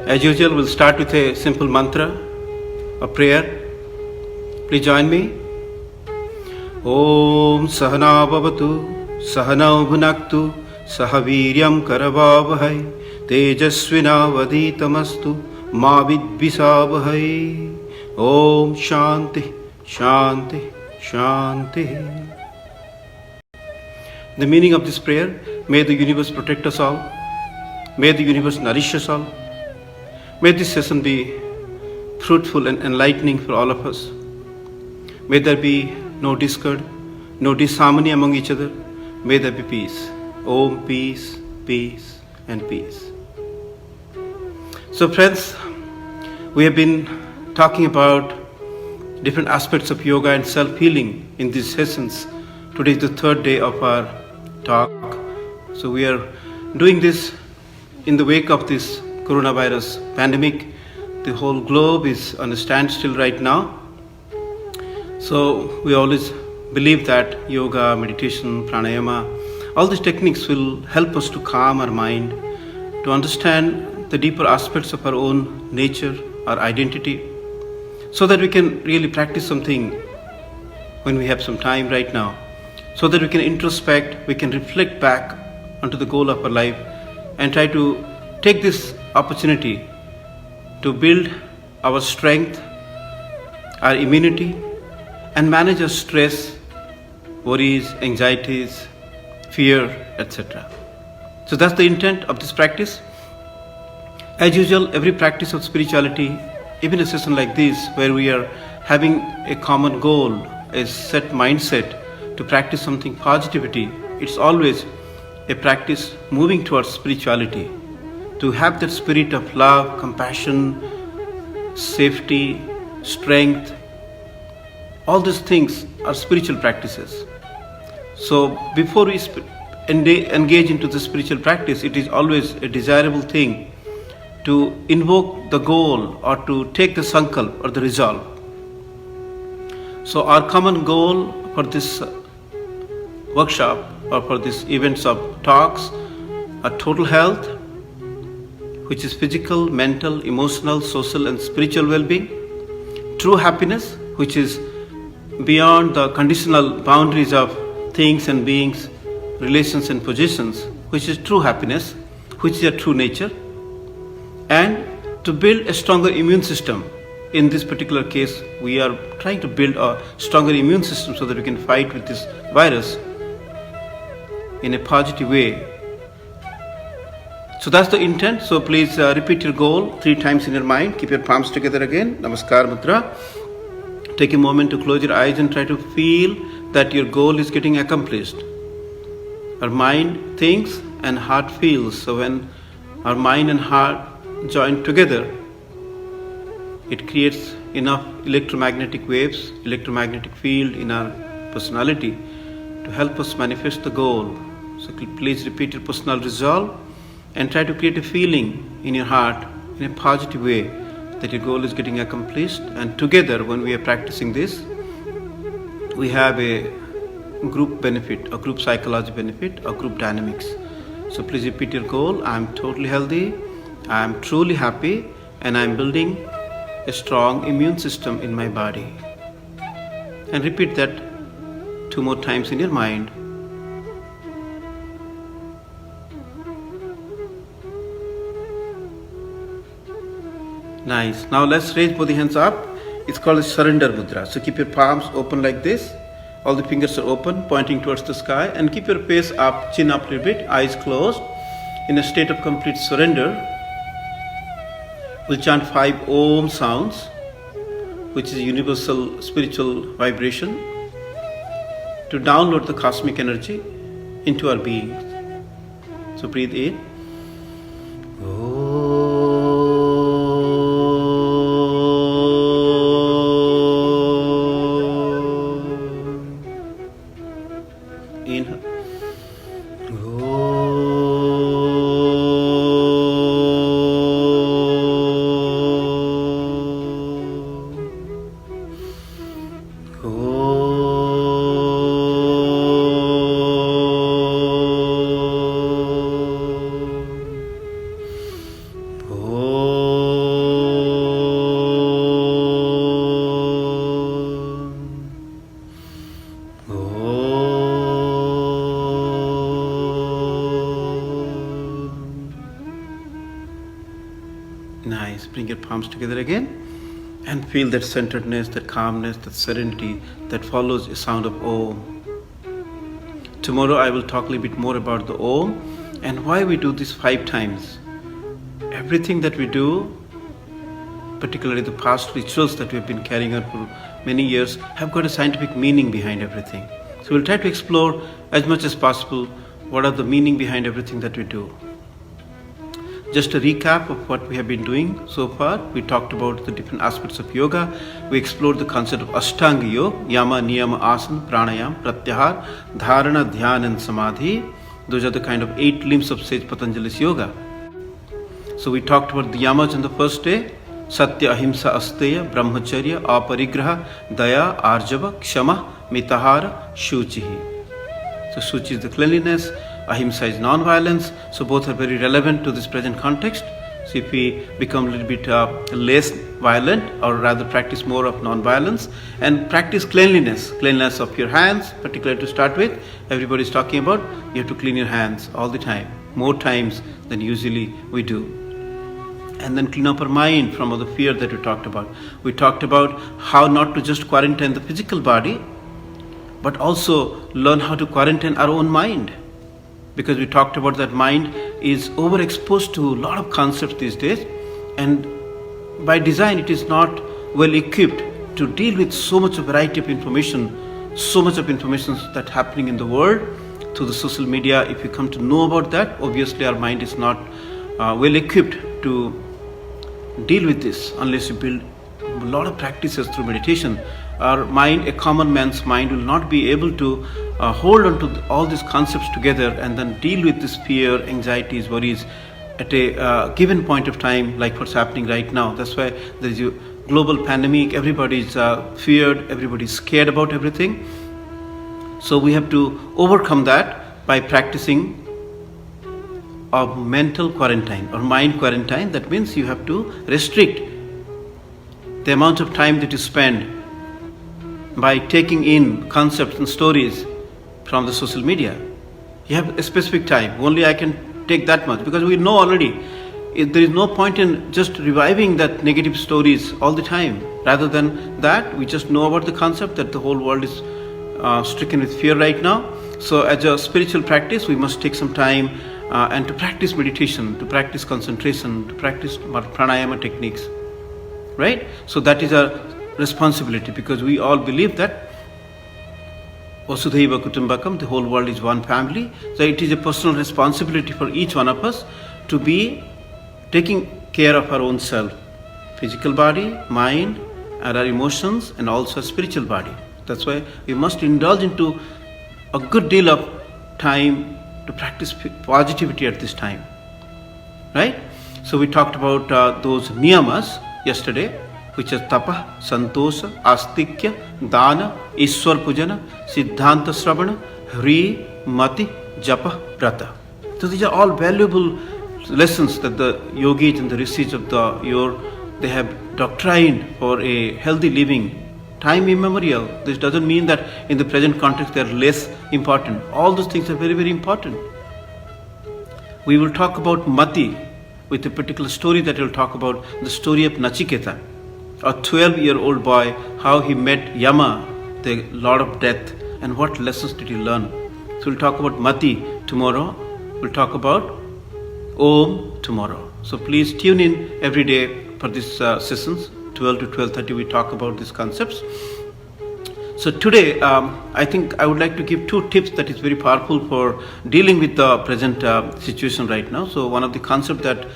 As usual, we'll start with a simple mantra, a prayer. Please join me. Om Sahana Bhavatu, Sahana Bhunaktu, Sahaviryam Karavavahai, Tejasvinavaditamastu, Ma Vidvisavahai. Om Shanti, Shanti, Shanti. The meaning of this prayer: may the universe protect us all, may the universe nourish us all, may this session be fruitful and enlightening for all of us. May there be no discord, no disharmony among each other. May there be peace. Om, peace, peace, and peace. So friends, we have been talking about different aspects of yoga and self-healing in these sessions. Today is the third day of our talk. So we are doing this in the wake of this coronavirus pandemic. The whole globe is on a standstill right now. So we always believe that yoga, meditation, pranayama, all these techniques will help us to calm our mind, to understand the deeper aspects of our own nature, our identity, so that we can really practice something when we have some time right now, so that we can introspect, we can reflect back onto the goal of our life and try to take this opportunity to build our strength, our immunity, and manage our stress, worries, anxieties, fear, etc. So that's the intent of this practice. As usual, every practice of spirituality, even a session like this where we are having a common goal, a set mindset to practice something positivity, it's always a practice moving towards spirituality, to have that spirit of love, compassion, safety, strength. All these things are spiritual practices. So before we engage into the spiritual practice, it is always a desirable thing to invoke the goal or to take the sankalp or the resolve. So our common goal for this workshop or for these events of talks are total health, which is physical, mental, emotional, social and spiritual well-being; true happiness, which is beyond the conditional boundaries of things and beings, relations and positions, which is true happiness, which is a true nature; and to build a stronger immune system. In this particular case, we are trying to build a stronger immune system so that we can fight with this virus in a positive way. So that's the intent. So please repeat your goal 3 times in your mind. Keep your palms together again. Namaskar Mudra. Take a moment to close your eyes and try to feel that your goal is getting accomplished. Our mind thinks and heart feels. So when our mind and heart join together, it creates enough electromagnetic waves, electromagnetic field in our personality to help us manifest the goal. So please repeat your personal resolve and try to create a feeling in your heart in a positive way that your goal is getting accomplished. And together, when we are practicing this, we have a group benefit, a group psychology benefit, a group dynamics. So please repeat your goal. I am totally healthy, I am truly happy, and I am building a strong immune system in my body. And repeat that 2 more times in your mind. Nice. Now let's raise both the hands up. It's called a surrender mudra. So keep your palms open like this. All the fingers are open, pointing towards the sky, and keep your face up, chin up a little bit, eyes closed, in a state of complete surrender. We'll chant 5 Om sounds, which is a universal spiritual vibration, to download the cosmic energy into our being. So breathe in. Inhale. Just bring your palms together again and feel that centeredness, that calmness, that serenity that follows a sound of Om. Tomorrow I will talk a little bit more about the Om and why we do this 5 times. Everything that we do, particularly the past rituals that we've been carrying on for many years, have got a scientific meaning behind everything. So we'll try to explore as much as possible what are the meaning behind everything that we do. Just a recap of what we have been doing so far. We talked about the different aspects of yoga. We explored the concept of Ashtanga Yoga, Yama, Niyama, Asana, Pranayama, Pratyahara, Dharana, Dhyana and Samadhi. Those are the kind of 8 limbs of Sage Patanjali's yoga. So we talked about the yamas on the first day. Satya, Ahimsa, Asteya, Brahmacharya, Aparigraha, Daya, Arjava, Kshama, Mitahara, Shuchihi. So Shuchi is the cleanliness, Ahimsa is non-violence. So both are very relevant to this present context. So if we become a little bit less violent, or rather practice more of non-violence and practice cleanliness of your hands, particularly to start with. Everybody is talking about you have to clean your hands all the time, more times than usually we do. And then clean up our mind from all the fear that we talked about. We talked about how not to just quarantine the physical body, but also learn how to quarantine our own mind. Because we talked about that mind is overexposed to a lot of concepts these days, and by design it is not well equipped to deal with so much of variety of information, so much of information that's happening in the world through the social media. If you come to know about that, obviously our mind is not well equipped to deal with this unless you build a lot of practices through meditation. Our mind, a common man's mind, will not be able to hold on to all these concepts together and then deal with this fear, anxieties, worries at a given point of time, like what's happening right now. That's why there is a global pandemic. Everybody's feared, everybody's scared about everything. So we have to overcome that by practicing of mental quarantine or mind quarantine. That means you have to restrict the amount of time that you spend by taking in concepts and stories from the social media. You have a specific time, only I can take that much, because we know already there is no point in just reviving that negative stories all the time. Rather than that, we just know about the concept that the whole world is stricken with fear right now. So as a spiritual practice, we must take some time and to practice meditation, to practice concentration, to practice pranayama techniques, right? So that is our responsibility, because we all believe that Vasudhaiva Kutumbakam, the whole world is one family. So it is a personal responsibility for each one of us to be taking care of our own self, physical body, mind, and our emotions, and also our spiritual body. That's why we must indulge into a good deal of time to practice positivity at this time, right? So we talked about those niyamas yesterday, which are tapa, santosha, astikya, dana, ishwar pujana, siddhanta sravana, hri, mati, japa, vrata. So these are all valuable lessons that the yogis and the rishis of they have doctrined for a healthy living, time immemorial. This doesn't mean that in the present context they are less important. All those things are very, very important. We will talk about mati with a particular story that we'll talk about, the story of Nachiketa, a 12-year-old boy, how he met Yama, the Lord of Death, and what lessons did he learn. So we'll talk about mati tomorrow. We'll talk about Om tomorrow. So please tune in every day for these sessions. 12 to 12:30 we talk about these concepts. So today I think I would like to give 2 tips that is very powerful for dealing with the present situation right now. So one of the concepts that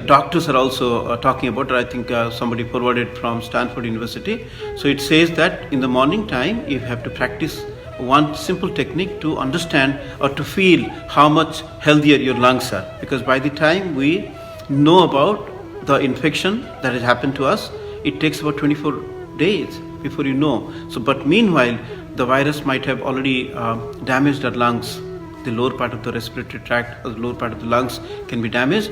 doctors are also talking about, I think somebody forwarded from Stanford University. So it says that in the morning time you have to practice one simple technique to understand or to feel how much healthier your lungs are, because by the time we know about the infection that has happened to us, it takes about 24 days before you know. So but meanwhile the virus might have already damaged our lungs. The lower part of the respiratory tract or the lower part of the lungs can be damaged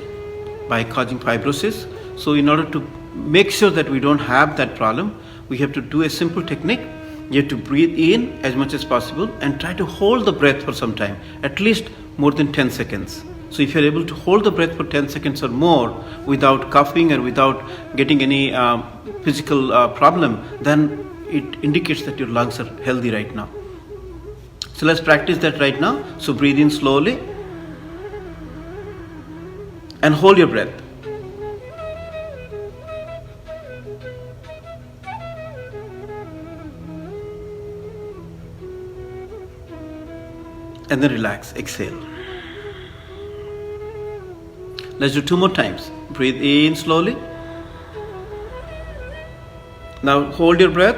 by causing fibrosis. So in order to make sure that we don't have that problem, we have to do a simple technique. You have to breathe in as much as possible and try to hold the breath for some time, at least more than 10 seconds. So if you're able to hold the breath for 10 seconds or more without coughing and without getting any physical problem, then it indicates that your lungs are healthy right now. So let's practice that right now. So breathe in slowly and hold your breath. And then relax, exhale. Let's do 2 more times. Breathe in slowly. Now hold your breath.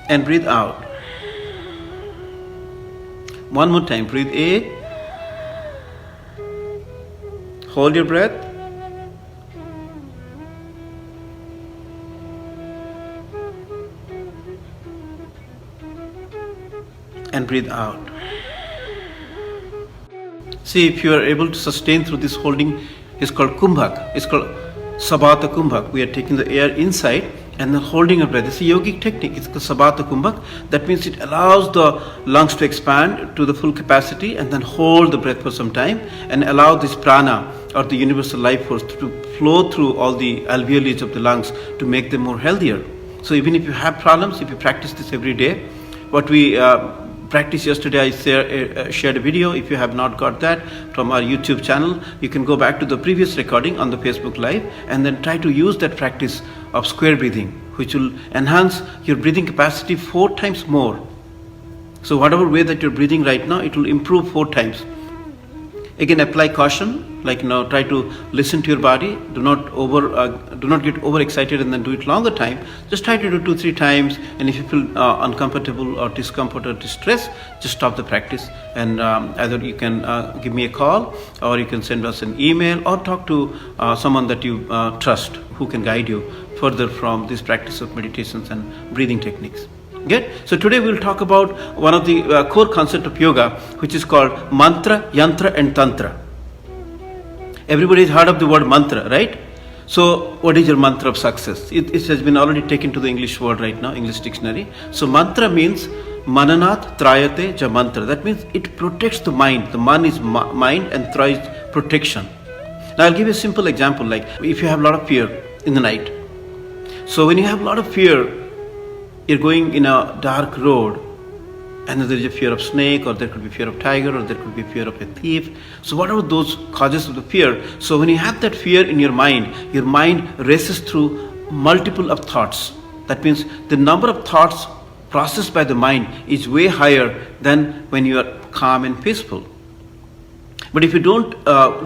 And breathe out. One more time. Breathe in. Hold your breath. And breathe out. See, if you are able to sustain through this holding, it's called kumbhak. It's called sabata kumbhak. We are taking the air inside and then holding a breath. It's a yogic technique. It's called sabata kumbhak. That means it allows the lungs to expand to the full capacity and then hold the breath for some time and allow this prana or the universal life force to flow through all the alveoli of the lungs to make them more healthier. So even if you have problems, if you practice this every day, what we practiced yesterday, I shared a video. If you have not got that from our YouTube channel, you can go back to the previous recording on the Facebook Live and then try to use that practice of square breathing, which will enhance your breathing capacity 4 times more. So whatever way that you're breathing right now, it will improve 4 times. Again, apply caution, like try to listen to your body. Do not get overexcited and then do it longer time. Just try to do 2-3 times, and if you feel uncomfortable or discomfort or distress, just stop the practice. And either you can give me a call, or you can send us an email, or talk to someone that you trust who can guide you further from this practice of meditations and breathing techniques. Good. So today we'll talk about one of the core concepts of yoga, which is called mantra, yantra and tantra. Everybody has heard of the word mantra, right? So what is your mantra of success? It has been already taken to the English word right now, English dictionary. So mantra means mananat trayate ja mantra. That means it protects the mind. The man is mind and tra is protection. Now I'll give you a simple example, like if you have a lot of fear in the night. So when you have a lot of fear, you're going in a dark road, and there is a fear of snake, or there could be fear of tiger, or there could be fear of a thief. So whatever those causes of the fear, so when you have that fear in your mind races through multiple of thoughts. That means the number of thoughts processed by the mind is way higher than when you are calm and peaceful. But if you don't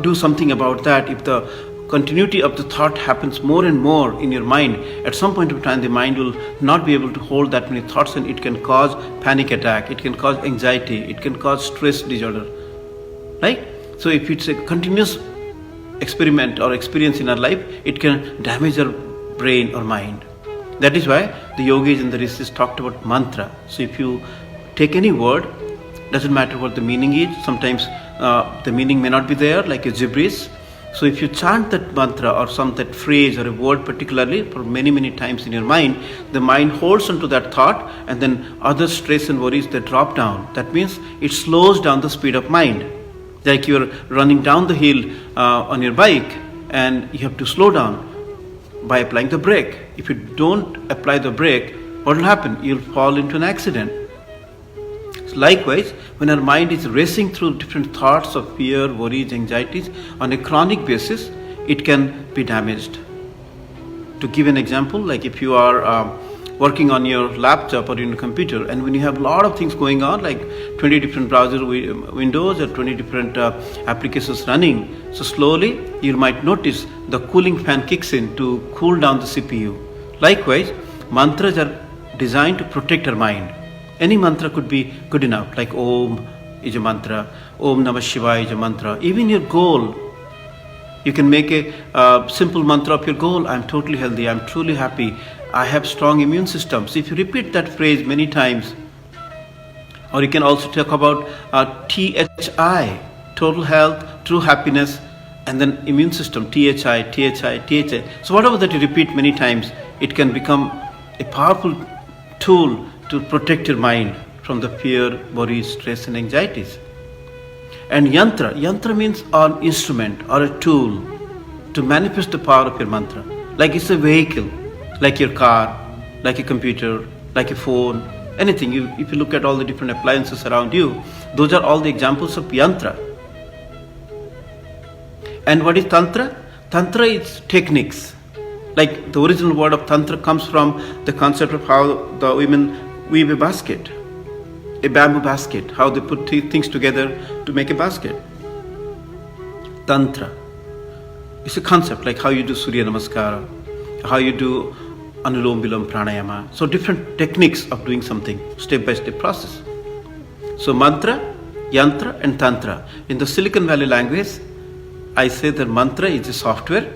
do something about that, if the continuity of the thought happens more and more in your mind, at some point of time the mind will not be able to hold that many thoughts, and it can cause panic attack, it can cause anxiety, it can cause stress disorder, right? So if it's a continuous experiment or experience in our life, it can damage our brain or mind. That is why the yogis and the rishis talked about mantra. So if you take any word, doesn't matter what the meaning is, sometimes the meaning may not be there, like a gibberish. So if you chant that mantra or that phrase or a word particularly for many times in your mind, the mind holds onto that thought, and then other stress and worries, they drop down. That means it slows down the speed of mind. Like you're running down the hill on your bike, and you have to slow down by applying the brake. If you don't apply the brake, what will happen? You'll fall into an accident. Likewise, when our mind is racing through different thoughts of fear, worries, anxieties on a chronic basis, it can be damaged. To give an example, like if you are working on your laptop or in your computer, and when you have a lot of things going on, like 20 different browser windows or 20 different applications running, so slowly you might notice the cooling fan kicks in to cool down the CPU. Likewise, mantras are designed to protect our mind. Any mantra could be good enough, like Om is a mantra, Om Namah Shivaya is a mantra. Even your goal, you can make a simple mantra of your goal. I'm totally healthy, I'm truly happy, I have strong immune system. So if you repeat that phrase many times, or you can also talk about THI, total health, true happiness, And then immune system, THI, THI, THI. So whatever that you repeat many times, it can become a powerful tool to protect your mind from the fear, worries, stress and anxieties. And yantra means an instrument or a tool to manifest the power of your mantra. Like it's a vehicle, like your car, like a computer, like a phone, anything. If you look at all the different appliances around you, those are all the examples of yantra. And what is tantra? Tantra is techniques. Like the original word of tantra comes from the concept of how the women weave a basket, a bamboo basket, how they put things together to make a basket. Tantra. It's a concept like how you do Surya Namaskara, how you do Anulom Vilom Pranayama. So different techniques of doing something, step by step process. So mantra, yantra and tantra. In the Silicon Valley language, I say that mantra is a software,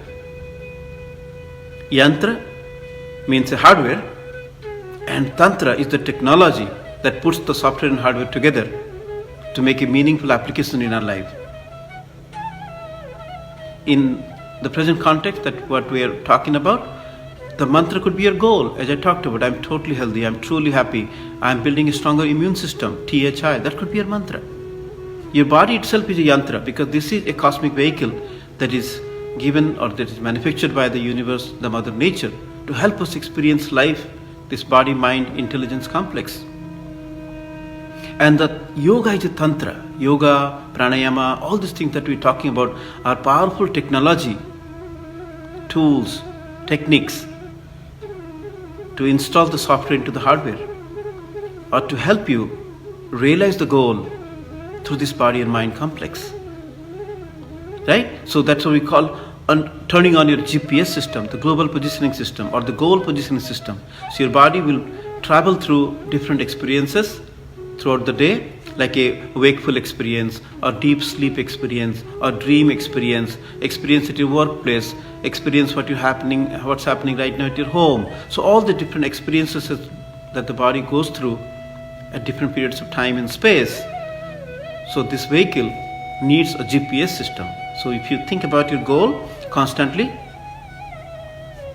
yantra means a hardware, and tantra is the technology that puts the software and hardware together to make a meaningful application in our life. In the present context, that what we are talking about, the mantra could be your goal. As I talked about, I'm totally healthy, I'm truly happy, I'm building a stronger immune system, THI, that could be your mantra. Your body itself is a yantra because this is a cosmic vehicle that is given or that is manufactured by the universe, the mother nature, to help us experience life, this body, mind, intelligence complex. And the yoga is a tantra. Yoga, pranayama, all these things that we're talking about are powerful technology, tools, techniques to install the software into the hardware or to help you realize the goal through this body and mind complex. Right? So that's what we call turning on your GPS system, the global positioning system or the goal positioning system. So your body will travel through different experiences throughout the day, like a wakeful experience or deep sleep experience or dream experience at your workplace, experience what's happening right now at your home. So all the different experiences that the body goes through at different periods of time and space. So this vehicle needs a GPS system. So if you think about your goal constantly,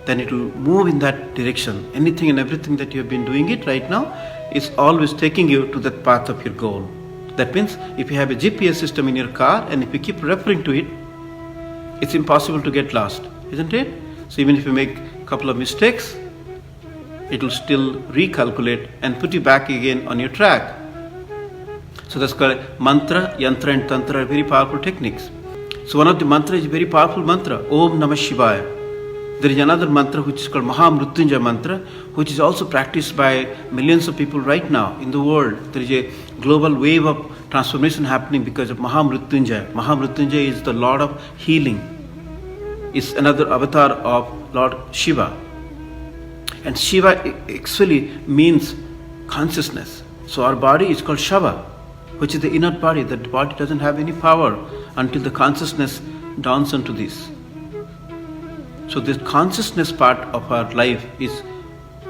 then it will move in that direction. Anything and everything that you have been doing it right now is always taking you to that path of your goal. That means if you have a GPS system in your car and if you keep referring to it, it's impossible to get lost, isn't it? So even if you make a couple of mistakes, it will still recalculate and put you back again on your track. So that's called mantra, yantra and tantra are very powerful techniques. So one of the mantra is a very powerful mantra, Om Namah Shivaya. There is another mantra which is called Mahamrutyunjaya mantra, which is also practiced by millions of people right now in the world. There is a global wave of transformation happening because of Mahamrutyunjaya. Mahamrutyunjaya is the Lord of healing. It's another avatar of Lord Shiva. And Shiva actually means consciousness. So our body is called Shava, which is the inner body. That body doesn't have any power until the consciousness dawns onto this. So this consciousness part of our life is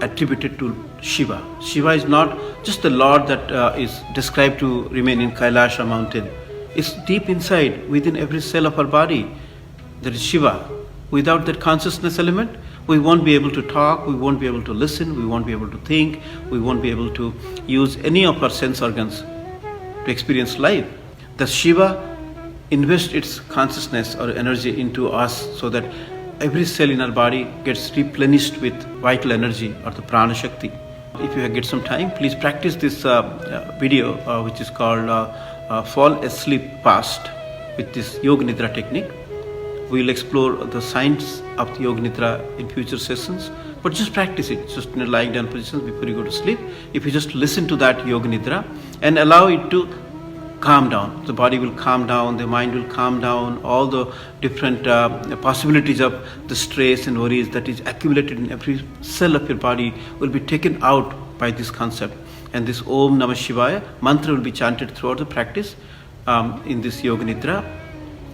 attributed to Shiva. Shiva is not just the Lord that is described to remain in Kailasha mountain. It's deep inside, within every cell of our body. There is Shiva. Without that consciousness element, we won't be able to talk, we won't be able to listen, we won't be able to think, we won't be able to use any of our sense organs to experience life. The Shiva invests its consciousness or energy into us so that every cell in our body gets replenished with vital energy or the prana shakti. If you get some time, please practice this video which is called Fall Asleep Fast with this Yoga Nidra technique. We will explore the science of the Yoga Nidra in future sessions, but just practice it, just in a lying down position before you go to sleep. If you just listen to that Yoga Nidra and allow it to calm down, the body will calm down, the mind will calm down, all the different possibilities of the stress and worries that is accumulated in every cell of your body will be taken out by this concept. And this Om Namah Shivaya mantra will be chanted throughout the practice in this Yoga Nidra.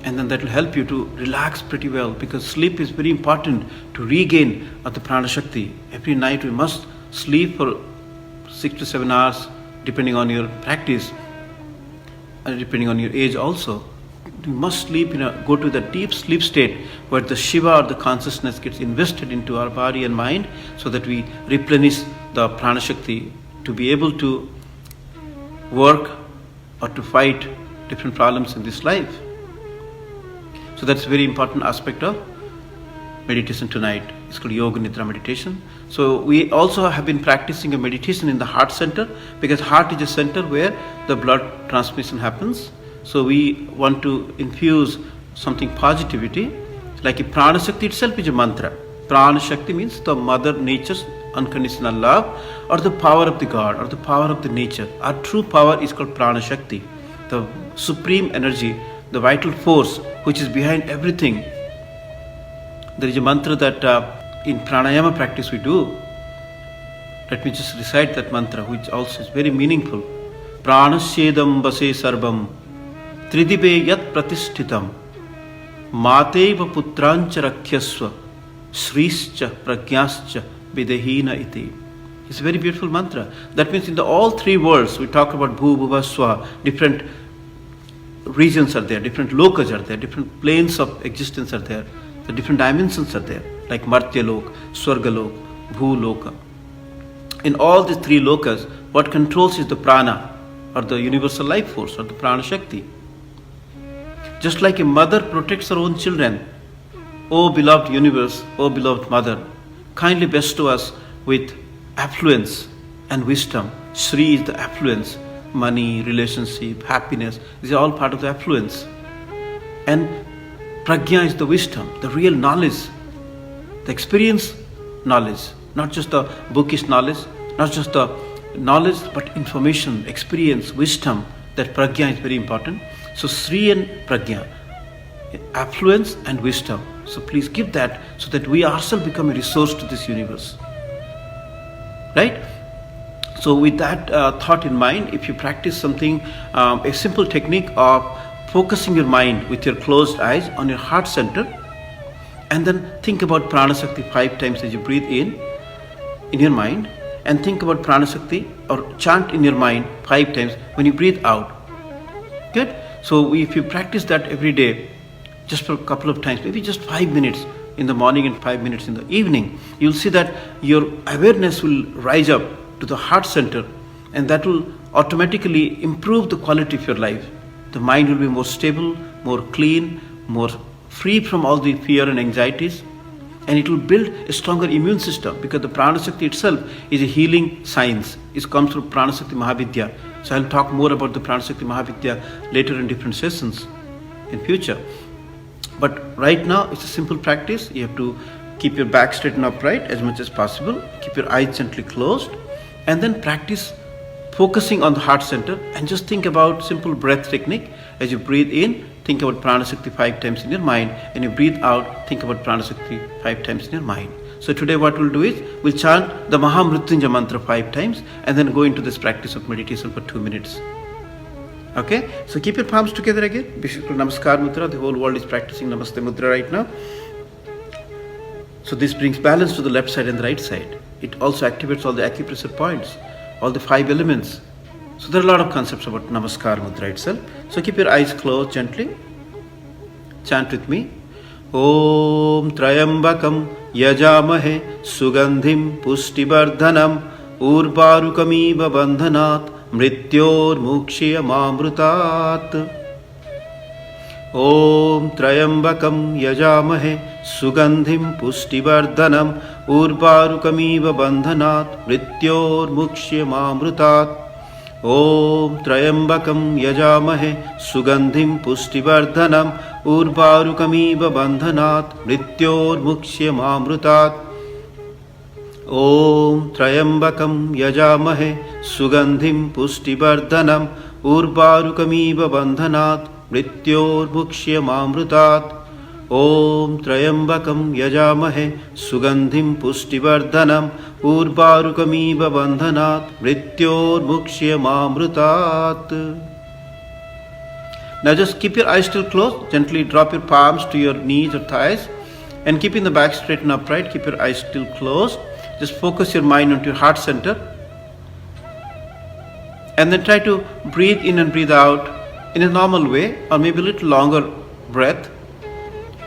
And then that will help you to relax pretty well, because sleep is very important to regain the prana shakti. Every night we must sleep for 6 to 7 hours depending on your practice and depending on your age also. we must go to the deep sleep state where the Shiva or the consciousness gets invested into our body and mind, so that we replenish the prana shakti to be able to work or to fight different problems in this life. So that's a very important aspect of meditation tonight. It's called Yoga Nidra meditation. So we also have been practicing a meditation in the heart center, because heart is a center where the blood transmission happens. So we want to infuse something positivity, like a prana shakti itself is a mantra. Prana shakti means the mother nature's unconditional love, or the power of the God, or the power of the nature. Our true power is called prana shakti, the supreme energy, the vital force which is behind everything. There is a mantra that in pranayama practice we do. Let me just recite that mantra, which also is very meaningful. Pranashyedam vase sarvam tridive yat pratishthitam mateva putrancha rakhyasva srischa pragyascha videhina iti. It's a very beautiful mantra. That means in all three worlds, we talk about bhu, bhuva, swa, different regions are there, different lokas are there, different planes of existence are there, the different dimensions are there, like Martya Lok, Swarga Lok, Bhu Loka. In all these three lokas, what controls is the prana, or the universal life force, or the prana shakti. Just like a mother protects her own children, O beloved universe, O beloved mother, kindly bestow us with affluence and wisdom. Shri is the affluence, money, relationship, happiness, these are all part of the affluence. And prajna is the wisdom, the real knowledge, the experience knowledge, not just the bookish knowledge, not just the knowledge, but information, experience, wisdom. That prajna is very important. So Sri and prajna, affluence and wisdom. So please give that, so that we ourselves become a resource to this universe. Right? So with that thought in mind, if you practice something, a simple technique of focusing your mind with your closed eyes on your heart center, and then think about Prana Shakti 5 times as you breathe in your mind, and think about Prana Shakti or chant in your mind 5 times when you breathe out. Good? So if you practice that every day, just for a couple of times, maybe just 5 minutes in the morning and 5 minutes in the evening, you'll see that your awareness will rise up to the heart center, and that will automatically improve the quality of your life. The mind will be more stable, more clean, more free from all the fear and anxieties, and it will build a stronger immune system, because the Prana Shakti itself is a healing science. It comes through Prana Shakti Mahavidya. So I'll talk more about the Prana Shakti Mahavidya later in different sessions in future. But right now it's a simple practice. You have to keep your back straight and upright as much as possible. Keep your eyes gently closed, and then practice focusing on the heart center, and just think about simple breath technique. As you breathe in, think about Prana Shakti 5 times in your mind, and you breathe out, think about Prana Shakti 5 times in your mind. So today what we'll do is, we'll chant the Mahamrutyunjaya mantra 5 times, and then go into this practice of meditation for 2 minutes. Okay? So keep your palms together again. Basically Namaskar Mudra. The whole world is practicing Namaste Mudra right now. So this brings balance to the left side and the right side. It also activates all the acupressure points, all the 5 elements. So there are a lot of concepts about Namaskar Mudra itself. So keep your eyes closed gently. Chant with me. Om Trayambakam Yajamahe Sugandhim Puštivardhanam Urvarukamiva Bandhanat Mrityor Mukshiyamamrutat. Om Trayambakam Yajamahe Sugandhim Puštivardhanam Urvarukamiva Bandhanat Mrityor Mukshiyamamrutat. Om Trayambakam Yajamahe Sugandhim Puštivardhanam Urvarukamiva Bandhanat Mrityor Mukshiyamamrutat. Om Trayambakam Yajamahe Sugandhim Puštivardhanam Urvarukamiva Bandhanat Mrityor Mukshiyamamrutat. Om Trayambakam Yajamahe Sugandhim Puštivardhanam Urvarukamiva Bandhanat Mrityor Mukshiyamamrutat. Now just keep your eyes still closed. Gently drop your palms to your knees or thighs, and keeping the back straight and upright. Keep your eyes still closed. Just focus your mind onto your heart center, and then try to breathe in and breathe out in a normal way, or maybe a little longer breath,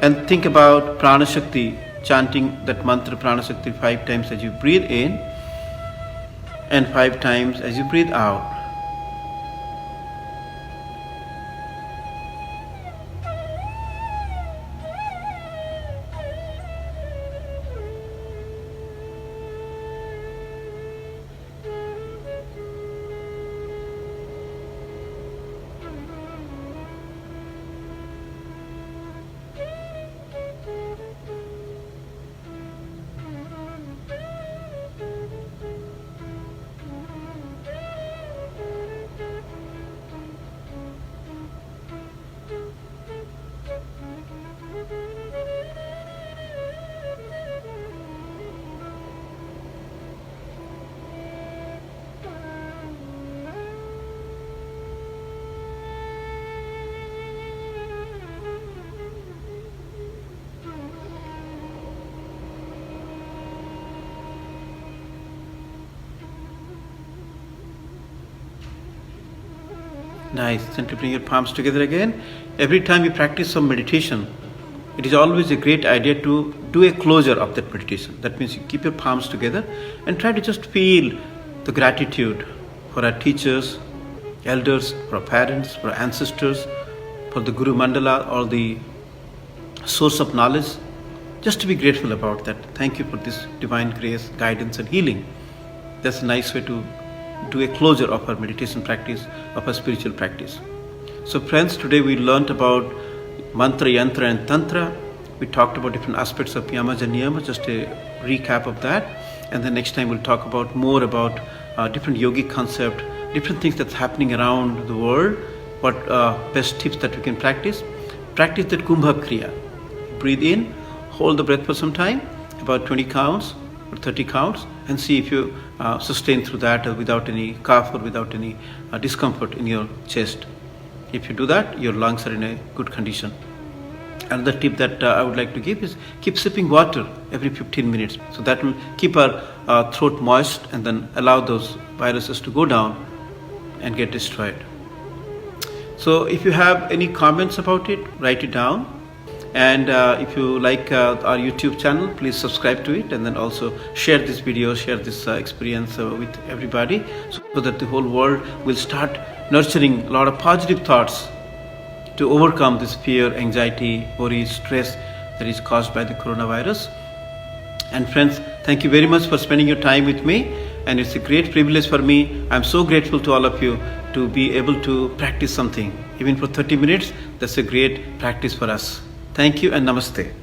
and think about Prana Shakti, chanting that mantra Prana Shakti 5 times as you breathe in and 5 times as you breathe out. Nice. Gently bring your palms together again. Every time you practice some meditation, it is always a great idea to do a closure of that meditation. That means you keep your palms together and try to just feel the gratitude for our teachers, elders, for our parents, for our ancestors, for the Guru Mandala or the source of knowledge. Just to be grateful about that. Thank you for this divine grace, guidance and healing. That's a nice way to do a closure of our meditation practice, of our spiritual practice. So friends, today we learnt about Mantra, Yantra and Tantra. We talked about different aspects of Yamas and Niyamas, just a recap of that. And then next time we'll talk about more about different yogic concept, different things that's happening around the world, what best tips that we can practice. Practice that Kumbha Kriya. Breathe in, hold the breath for some time, about 20 counts or 30 counts, and see if you sustain through that without any cough or without any discomfort in your chest. If you do that, your lungs are in a good condition. Another tip that I would like to give is keep sipping water every 15 minutes. So that will keep our throat moist and then allow those viruses to go down and get destroyed. So if you have any comments about it, write it down. And if you like our YouTube channel, please subscribe to it, and then also share this video, share this experience with everybody, so that the whole world will start nurturing a lot of positive thoughts to overcome this fear, anxiety, worry, stress that is caused by the coronavirus. And friends, thank you very much for spending your time with me, and it's a great privilege for me. I'm so grateful to all of you to be able to practice something. Even for 30 minutes, that's a great practice for us. Thank you and namaste.